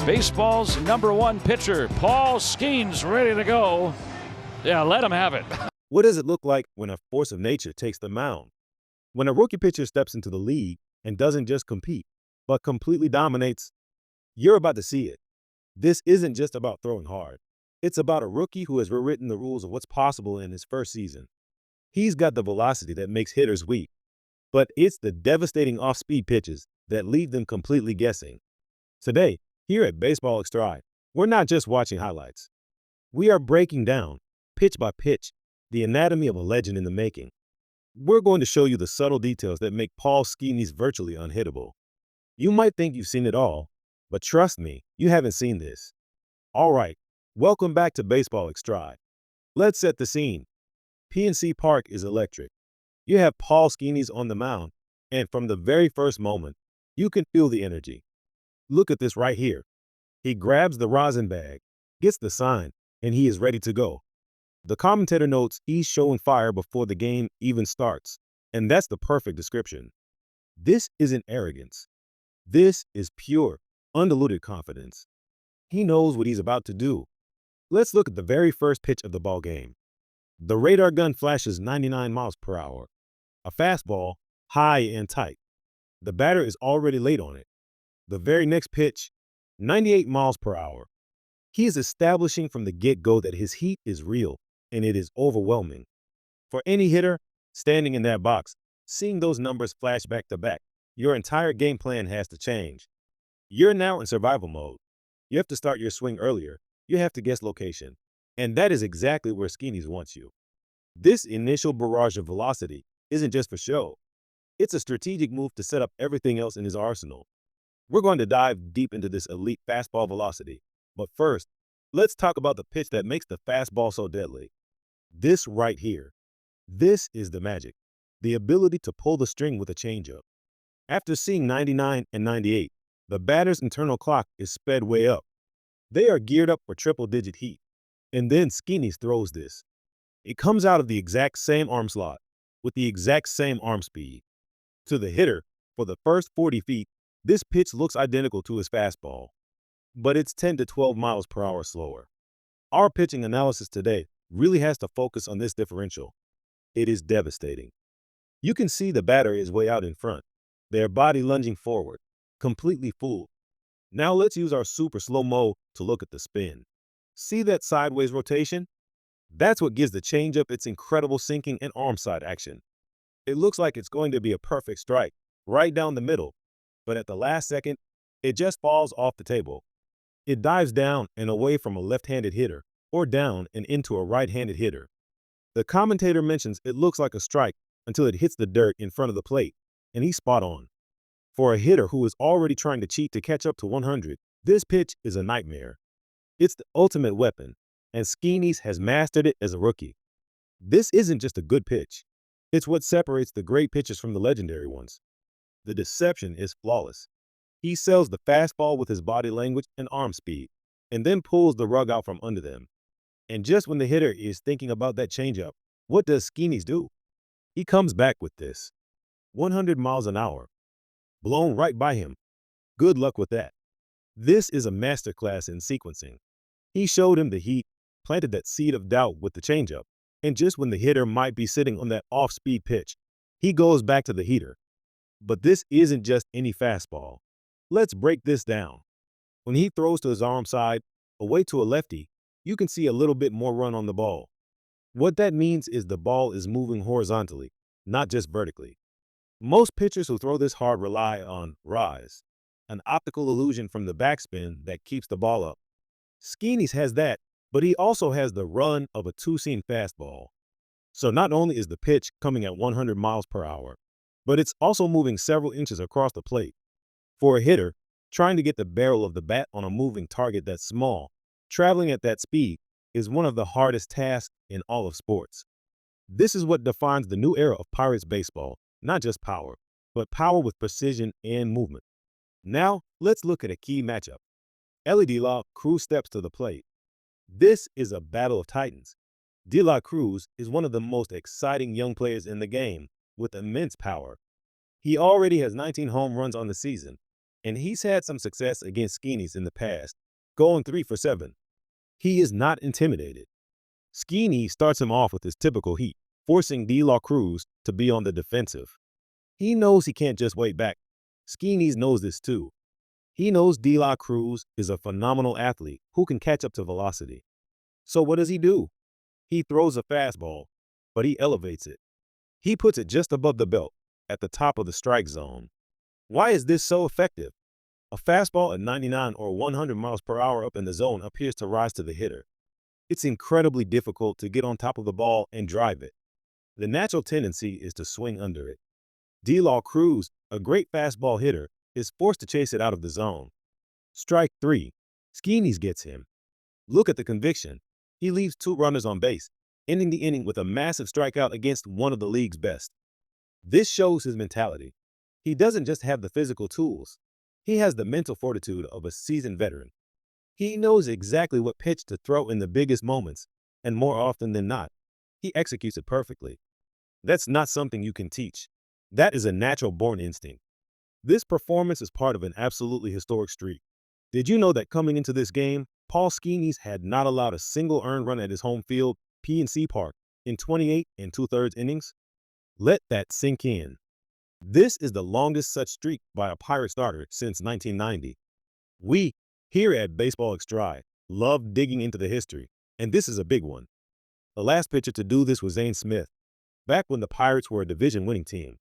Baseball's #1 pitcher, Paul Skenes, ready to go. Yeah, let him have it. What does it look like when a force of nature takes the mound? When a rookie pitcher steps into the league and doesn't just compete, but completely dominates, you're about to see it. This isn't just about throwing hard. It's about a rookie who has rewritten the rules of what's possible in his first season. He's got the velocity that makes hitters weak, but it's the devastating off-speed pitches that leave them completely guessing. Today, here at Baseball Extrai, we're not just watching highlights. We are breaking down, pitch by pitch, the anatomy of a legend in the making. We're going to show you the subtle details that make Paul Skenes virtually unhittable. You might think you've seen it all, but trust me, you haven't seen this. All right, welcome back to Baseball Extrai. Let's set the scene. PNC Park is electric. You have Paul Skenes on the mound, and from the very first moment, you can feel the energy. Look at this right here. He grabs the rosin bag, gets the sign, and he is ready to go. The commentator notes he's showing fire before the game even starts, and that's the perfect description. This isn't arrogance. This is pure, undiluted confidence. He knows what he's about to do. Let's look at the very first pitch of the ball game. The radar gun flashes 99 miles per hour. A fastball, high and tight. The batter is already late on it. The very next pitch, 98 miles per hour. He is establishing from the get-go that his heat is real, and it is overwhelming. For any hitter standing in that box, seeing those numbers flash back to back, your entire game plan has to change. You're now in survival mode. You have to start your swing earlier. You have to guess location. And that is exactly where Skenes wants you. This initial barrage of velocity isn't just for show. It's a strategic move to set up everything else in his arsenal. We're going to dive deep into this elite fastball velocity. But first, let's talk about the pitch that makes the fastball so deadly. This right here. This is the magic. The ability to pull the string with a changeup. After seeing 99 and 98, the batter's internal clock is sped way up. They are geared up for triple-digit heat. And then Skenes throws this. It comes out of the exact same arm slot, with the exact same arm speed. To the hitter, for the first 40 feet, this pitch looks identical to his fastball, but it's 10 to 12 miles per hour slower. Our pitching analysis today really has to focus on this differential. It is devastating. You can see the batter is way out in front, their body lunging forward, completely fooled. Now let's use our super slow-mo to look at the spin. See that sideways rotation? That's what gives the changeup its incredible sinking and arm side action. It looks like it's going to be a perfect strike, right down the middle, but at the last second, it just falls off the table. It dives down and away from a left-handed hitter, or down and into a right-handed hitter. The commentator mentions it looks like a strike until it hits the dirt in front of the plate, and he's spot on. For a hitter who is already trying to cheat to catch up to 100, this pitch is a nightmare. It's the ultimate weapon, and Skenes has mastered it as a rookie. This isn't just a good pitch. It's what separates the great pitchers from the legendary ones. The deception is flawless. He sells the fastball with his body language and arm speed, and then pulls the rug out from under them. And just when the hitter is thinking about that changeup, what does Skenes do? He comes back with this. 100 miles an hour. Blown right by him. Good luck with that. This is a masterclass in sequencing. He showed him the heat, planted that seed of doubt with the changeup, and just when the hitter might be sitting on that off-speed pitch, he goes back to the heater. But this isn't just any fastball. Let's break this down. When he throws to his arm side, away to a lefty, you can see a little bit more run on the ball. What that means is the ball is moving horizontally, not just vertically. Most pitchers who throw this hard rely on rise, an optical illusion from the backspin that keeps the ball up. Skenes has that, but he also has the run of a two-seam fastball. So not only is the pitch coming at 100 miles per hour, but it's also moving several inches across the plate. For a hitter, trying to get the barrel of the bat on a moving target that's small, traveling at that speed, is one of the hardest tasks in all of sports. This is what defines the new era of Pirates baseball, not just power, but power with precision and movement. Now, let's look at a key matchup. Ellie De La Cruz steps to the plate. This is a battle of titans. De La Cruz is one of the most exciting young players in the game, with immense power. He already has 19 home runs on the season, and he's had some success against Skenes in the past, going 3 for 7. He is not intimidated. Skenes starts him off with his typical heat, forcing De La Cruz to be on the defensive. He knows he can't just wait back. Skenes knows this too. He knows De La Cruz is a phenomenal athlete who can catch up to velocity. So what does he do? He throws a fastball, but he elevates it. He puts it just above the belt, at the top of the strike zone. Why is this so effective? A fastball at 99 or 100 miles per hour up in the zone appears to rise to the hitter. It's incredibly difficult to get on top of the ball and drive it. The natural tendency is to swing under it. De La Cruz, a great fastball hitter, is forced to chase it out of the zone. Strike 3. Skenes gets him. Look at the conviction. He leaves 2 runners on base, ending the inning with a massive strikeout against one of the league's best. This shows his mentality. He doesn't just have the physical tools. He has the mental fortitude of a seasoned veteran. He knows exactly what pitch to throw in the biggest moments, and more often than not, he executes it perfectly. That's not something you can teach. That is a natural-born instinct. This performance is part of an absolutely historic streak. Did you know that coming into this game, Paul Skenes had not allowed a single earned run at his home field, PNC Park, in 28 2/3 innings? Let that sink in. This is the longest such streak by a Pirate starter since 1990. We, here at Baseball Extrai, love digging into the history, and this is a big one. The last pitcher to do this was Zane Smith, back when the Pirates were a division-winning team.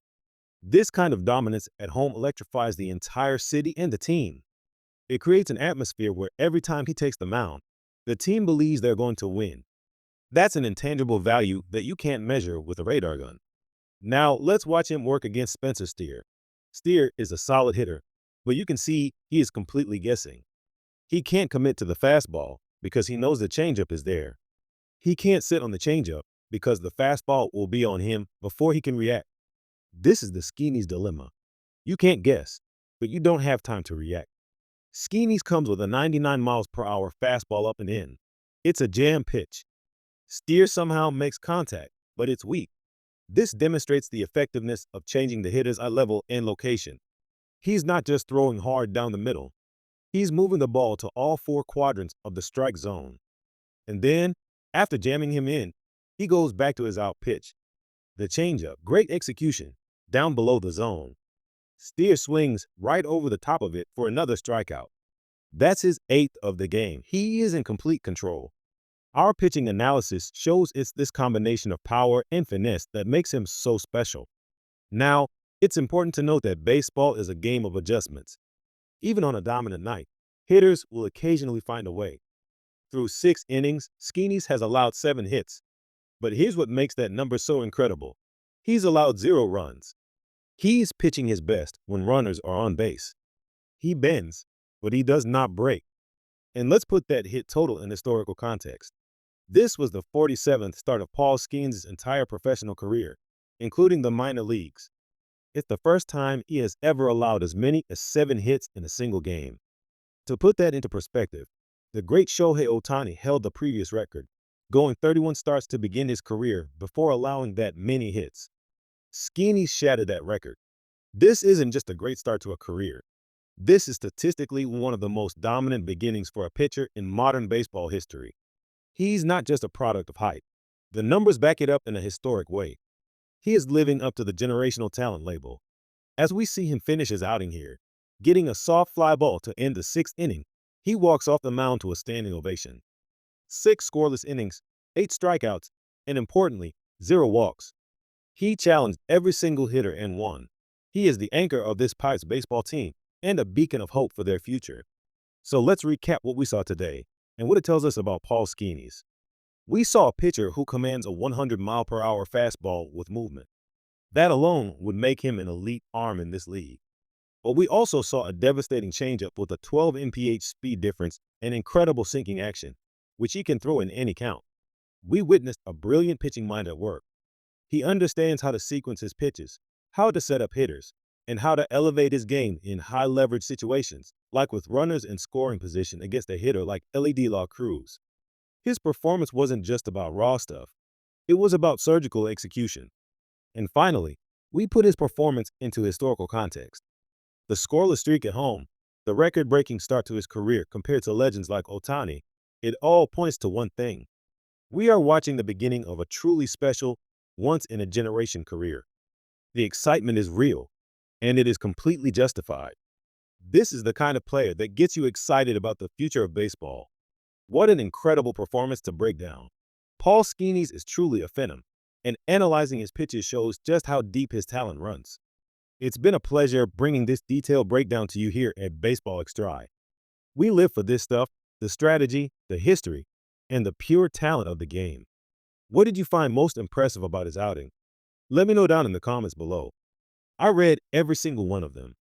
This kind of dominance at home electrifies the entire city and the team. It creates an atmosphere where every time he takes the mound, the team believes they're going to win. That's an intangible value that you can't measure with a radar gun. Now, let's watch him work against Spencer Steer. Steer is a solid hitter, but you can see he is completely guessing. He can't commit to the fastball because he knows the changeup is there. He can't sit on the changeup because the fastball will be on him before he can react. This is the Skenes dilemma. You can't guess, but you don't have time to react. Skenes comes with a 99 miles per hour fastball up and in. It's a jam pitch. Steer somehow makes contact, but it's weak. This demonstrates the effectiveness of changing the hitter's eye level and location. He's not just throwing hard down the middle. He's moving the ball to all 4 quadrants of the strike zone. And then, after jamming him in, he goes back to his out pitch. The changeup, great execution, down below the zone. Steer swings right over the top of it for another strikeout. That's his 8th of the game. He is in complete control. Our pitching analysis shows it's this combination of power and finesse that makes him so special. Now, it's important to note that baseball is a game of adjustments. Even on a dominant night, hitters will occasionally find a way. Through 6 innings, Skenes has allowed 7 hits. But here's what makes that number so incredible. He's allowed 0 runs. He's pitching his best when runners are on base. He bends, but he does not break. And let's put that hit total in historical context. This was the 47th start of Paul Skenes' entire professional career, including the minor leagues. It's the first time he has ever allowed as many as 7 hits in a single game. To put that into perspective, the great Shohei Ohtani held the previous record, going 31 starts to begin his career before allowing that many hits. Skenes shattered that record. This isn't just a great start to a career. This is statistically one of the most dominant beginnings for a pitcher in modern baseball history. He's not just a product of height. The numbers back it up in a historic way. He is living up to the generational talent label. As we see him finish his outing here, getting a soft fly ball to end the 6th inning, he walks off the mound to a standing ovation. 6 scoreless innings, 8 strikeouts, and importantly, 0 walks. He challenged every single hitter and won. He is the anchor of this Pirates baseball team and a beacon of hope for their future. So let's recap what we saw today and what it tells us about Paul Skenes. We saw a pitcher who commands a 100-mile-per-hour fastball with movement. That alone would make him an elite arm in this league. But we also saw a devastating changeup with a 12 MPH speed difference and incredible sinking action, which he can throw in any count. We witnessed a brilliant pitching mind at work. He understands how to sequence his pitches, how to set up hitters, and how to elevate his game in high-leverage situations, like with runners in scoring position against a hitter like De La Cruz. His performance wasn't just about raw stuff. It was about surgical execution. And finally, we put his performance into historical context. The scoreless streak at home the record-breaking start to his career compared to legends like Otani, it all points to one thing. We are watching the beginning of a truly special, once-in-a-generation career. The excitement is real, and it is completely justified. This is the kind of player that gets you excited about the future of baseball. What an incredible performance to break down. Paul Skenes is truly a phenom, and analyzing his pitches shows just how deep his talent runs. It's been a pleasure bringing this detailed breakdown to you here at Baseball Extrai. We live for this stuff, the strategy, the history, and the pure talent of the game. What did you find most impressive about his outing? Let me know down in the comments below. I read every single one of them.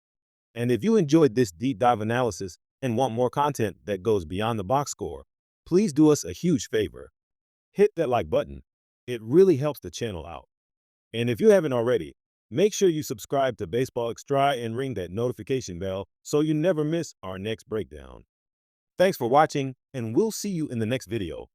And if you enjoyed this deep dive analysis and want more content that goes beyond the box score, please do us a huge favor. Hit that like button. It really helps the channel out. And if you haven't already, make sure you subscribe to Baseball Extra and ring that notification bell so you never miss our next breakdown. Thanks for watching, and we'll see you in the next video.